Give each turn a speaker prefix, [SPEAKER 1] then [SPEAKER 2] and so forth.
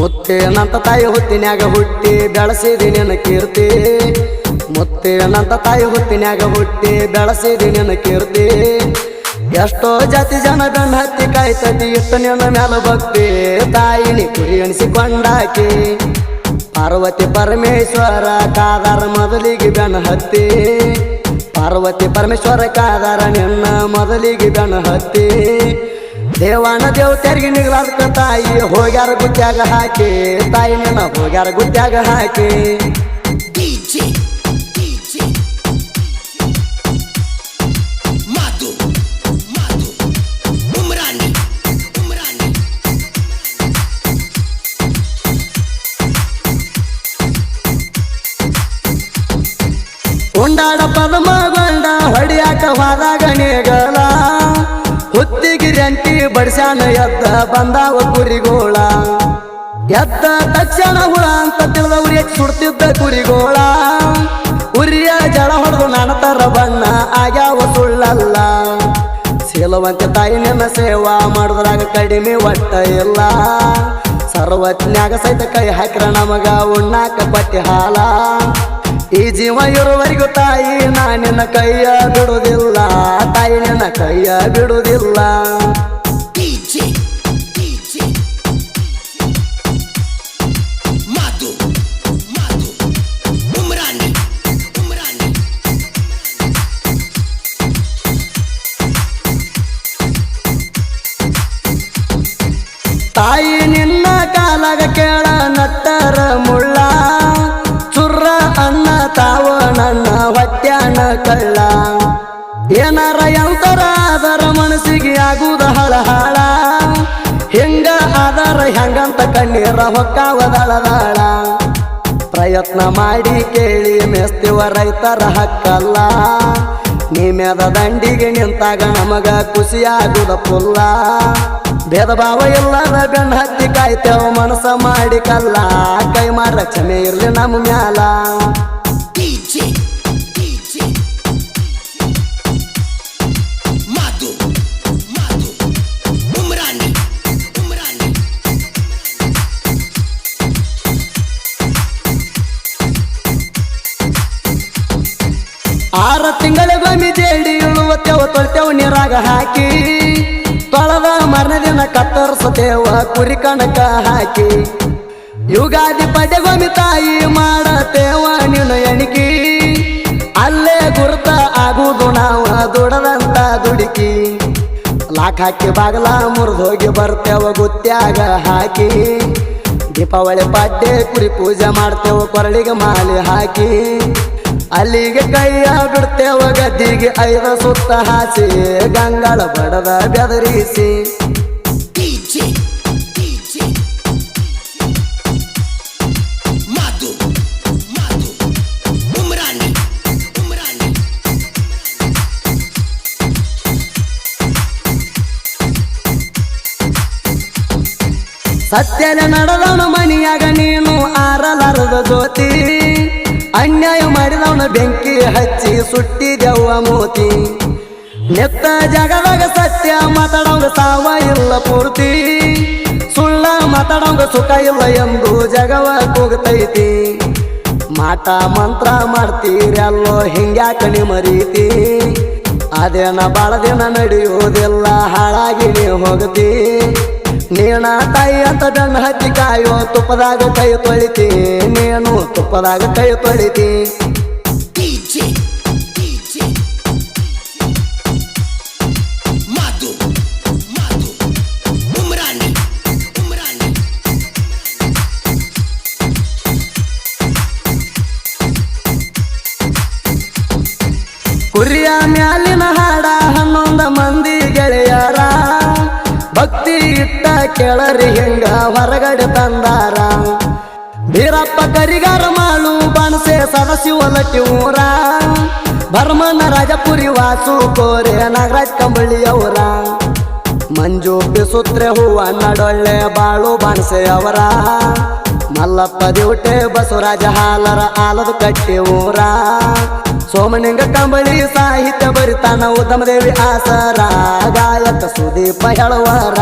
[SPEAKER 1] ಮುತ್ತೇನಂತ ತಾಯಿ ಹುತ್ತಿನ್ಯಾಗ ಹುಟ್ಟಿ ಬೆಳೆಸಿದಿ ನಿನ್ನ ಕೀರ್ತಿ ಮುತ್ತೇನಂತ ತಾಯಿ ಹುತ್ತಿನ್ಯಾಗ ಹುಟ್ಟಿ ಬೆಳೆಸಿದಿ ನಿನ್ನ ಕೀರ್ತಿ ಎಷ್ಟೋ ಜಾತಿ ಜನ ಗಂಡ ಹತ್ತಿ ಕಾಯ್ತತಿ ಇಷ್ಟ ನಿನ್ನ ಮ್ಯಾಲ ಭಕ್ತಿ ತಾಯಿನಿ ಕುರಿ ಎಣಿಸಿಕೊಂಡಾಕಿ ಪಾರ್ವತಿ ಪರಮೇಶ್ವರ ಕಾದಾರ ಮೊದಲಿಗೆ ಬೆನ್ನ ಹತ್ತಿ ಪಾರ್ವತಿ ಪರಮೇಶ್ವರ ಕಾದಾರ ನಿನ್ನ ಮೊದಲಿಗೆ ಬೆನ್ನ ಹತ್ತಿ ದೇವಾನ ದೇವತೆರಿಗೆ ನಿಗಲಾದಕ ತಾಯಿ ಹೋಗ್ಯಾರ ಗುತ್ಯಾಗ ಹಾಕಿ ತಾಯಿ ನಿನ್ನ ಹೋಗ್ಯಾರ ಗುತ್ಯಾಗ ಹಾಕಿ ಉಂಡಾಡ ಪದ್ಮಗೊಂಡ ಹೊಡಿಯಾಕ ಹೋದಾಗ ನೇಗಲ ಹುತ್ತಿಗಿರಿ ಅಂಟಿ ಬಡಿಸ್ಯಾನ ಎದ್ದ ಬಂದಾವ ಕುರಿಗೋಳ ಎದ್ದ ತಕ್ಷಣ ಹುಳ ಅಂತ ತಿಳಿದ ಉರಿಯಕ್ಕೆ ಸುಡ್ತಿದ್ದ ಕುರಿಗೋಳ ಉರಿಯ ಜಳ ಹೊಡೆದು ನಾನತರ ಬಣ್ಣ ಆಗ್ಯಾವ ಸುಳ್ಳಲ್ಲ ಶೀಲವಂತ ತಾಯಿ ನಿನ್ನ ಸೇವಾ ಮಾಡಿದ್ರಾಗ ಕಡಿಮೆ ಒಟ್ಟ ಇಲ್ಲ ಸರ್ವಜ್ಞಾಗ ಸಹಿತ ಕೈ ಹಾಕ್ರ ನಮಗ ಉಣ್ಣಾಕ ಪಟ್ಟಿ ಹಾಲ ಈ ಜೀವ ಇರುವರೆಗೂ ತಾಯಿ ನಾ ನಿನ್ನ ಕೈಯ ಬಿಡುವುದಿಲ್ಲ ತಾಯಿ ನಿನ್ನ ಕೈಯ ಬಿಡುವುದಿಲ್ಲ ತಾಯಿ ನಿನ್ನ ಕಾಲಾಗ ಕೇಳ ನಟ್ಟರ ಮುಳ್ಳ ಚುರ್ರ ಅನ್ನ ತಾವ ನನ್ನ ಹೊಟ್ಯಾನ ಕಳ್ಳ ಏನಾರ ಎಂತರ ಅದರ ಮನಸ್ಸಿಗೆ ಆಗುದ ಹಳಹಾಳ ಹೆಂಗ ಆದರ ಹೆಂಗಂತ ಕಣ್ಣೀರ ಹೊಕ್ಕಾವದಳದಾಳ ಪ್ರಯತ್ನ ಮಾಡಿ ಕೇಳಿ ಮೆಸ್ತಿವ ರೈತರ ಹಕ್ಕಲ್ಲ ನಿಮ್ಯದ ದಂಡಿಗೆ ನಿಂತಾಗ ನಮಗ ಖುಷಿಯಾಗುದ ಪುಲ್ಲ ಭೇದ ಭಾವ ಇಲ್ಲದ ಬೆನ್ನ ಹತ್ತಿ ಕಾಯ್ತೇವ ಮನಸ್ಸ ಮಾಡಿ ಕಲ್ಲ ಕೈ ಮಾರ ಕ್ಷಮೆ ಇರ್ಲಿ ನಮ್ಮ ಮ್ಯಾಲ ಆರ ತಿಂಗಳಿಗೊಮ್ಮೆ ಜೇಡಿ ಇಳುವತ್ತೇವ ತೊಳ್ತೇವ ನೀರಾಗ ಹಾಕಿ ತೊಳೆದ ಮರಣ ದಿನ ಕತ್ತರಿಸತೇವ ಕುರಿ ಕಣಕ ಹಾಕಿ ಯುಗಾದಿ ಪಡೆಗೊಮ್ಮೆ ತಾಯಿ ಮಾಡತೇವ ನಿನ್ನ ಎಣಿಕಿ ಅಲ್ಲೇ ಗುರುತ ಆಗುದು ನಾವು ದುಡದಂತ ದುಡುಕಿ ಲಾಕ್ ಹಾಕಿ ಬಾಗಲ ಮುರಿದೋಗಿ ಬರ್ತೇವ ಗುತ್ಯಾಗ ಹಾಕಿ ದೀಪಾವಳಿ ಪಾಡ್ಡೆ ಕುರಿ ಪೂಜೆ ಮಾಡ್ತೇವ ಕೊರಳಿಗೆ ಮಾಲೆ ಹಾಕಿ ಅಲ್ಲಿಗೆ ಕೈಯ ಬಿಡ್ತೇವ ಗದ್ದಿಗೆ 5 ಸುತ್ತ ಹಾಸಿ ಗಂಗಳ ಬಡದ ಬೆದರಿಸಿ ಸತ್ಯದ ನಡೆದವನ ಮನಿಯಾಗ ನೀನು ಆರಲಾರದ ಜ್ಯೋತಿ ಅನ್ಯಾಯ ಮಾಡಿದವನ ಬೆಂಕಿ ಹಚ್ಚಿ ಸುಟ್ಟಿದೆವ್ವ ಮೂತಿ ನೆತ್ತ ಜಗದಾಗ ಸತ್ಯ ಮಾತಾಡೋಂಗ ಸಾವ ಇಲ್ಲ ಪೂರ್ತಿ ಸುಳ್ಳ ಮಾತಾಡೋಂಗ ಸುಖ ಇಲ್ಲ ಎಂದು ಜಗವ ಕೂಗತೈತಿ ಮಾಟ ಮಂತ್ರ ಮಾಡ್ತೀರಲ್ಲೋ ಹಿಂಗ್ಯಾಕ ಮರೀತಿ ಅದೇನ ಬಾಳ ದಿನ ನಡೆಯುವುದಿಲ್ಲ ಹಾಳಾಗಿ ನೀ ಹೋಗತಿ ನೀನ ತಾಯಿ ಅಂತ ಬೆನ್ನ ಹತ್ತಿ ಕಾಯೋ ತುಪ್ಪದಾಗ ಕೈ ತೊಳಿತಿ ನೀನು ತುಪ್ಪದಾಗ ಕೈ ತೊಳಿತಿ ಕುರಿಯ ಮ್ಯಾಲಿನ ಹಾಡ 11 ಮಂದಿ ಗೆಳೆಯರ ಭಕ್ತಿ ಇಟ್ಟ ಕೆಳರಿ ಹೆಂಗ ಹೊರಗಡೆ ತಂದಾರ ಬೀರಪ್ಪ ಕರಿಗಾರ ಮಾಳು ಬಣಸೆ ಸದಶಿವಲಟ್ಟಿ ಊರ ಭರ್ಮನ ರಾಜಪುರಿ ವಾಸು ಕೋರೆ ನಾಗರಾಜ್ ಕಂಬಳಿಯವರ ಮಂಜು ಬಿಸುತ್ರೆ ಹೂವ ನಡೊಳ್ಳೆ ಬಾಳು ಬಣಸೆ ಅವರ ಮಲ್ಲಪ್ಪ ದಿವಟೆ ಬಸವರಾಜ ಹಾಲರ ಆಲದ ಕಟ್ಟಿ ಊರ ಸೋಮನಿಂಗ ಕಂಬಳಿ ಸಾಹಿತ್ಯ ಬರಿತಾನ ಉತ್ತಮದೇವಿ ಆಸರ ಗಾಯಕ ಸುದೀಪ ಹೇಳುವರ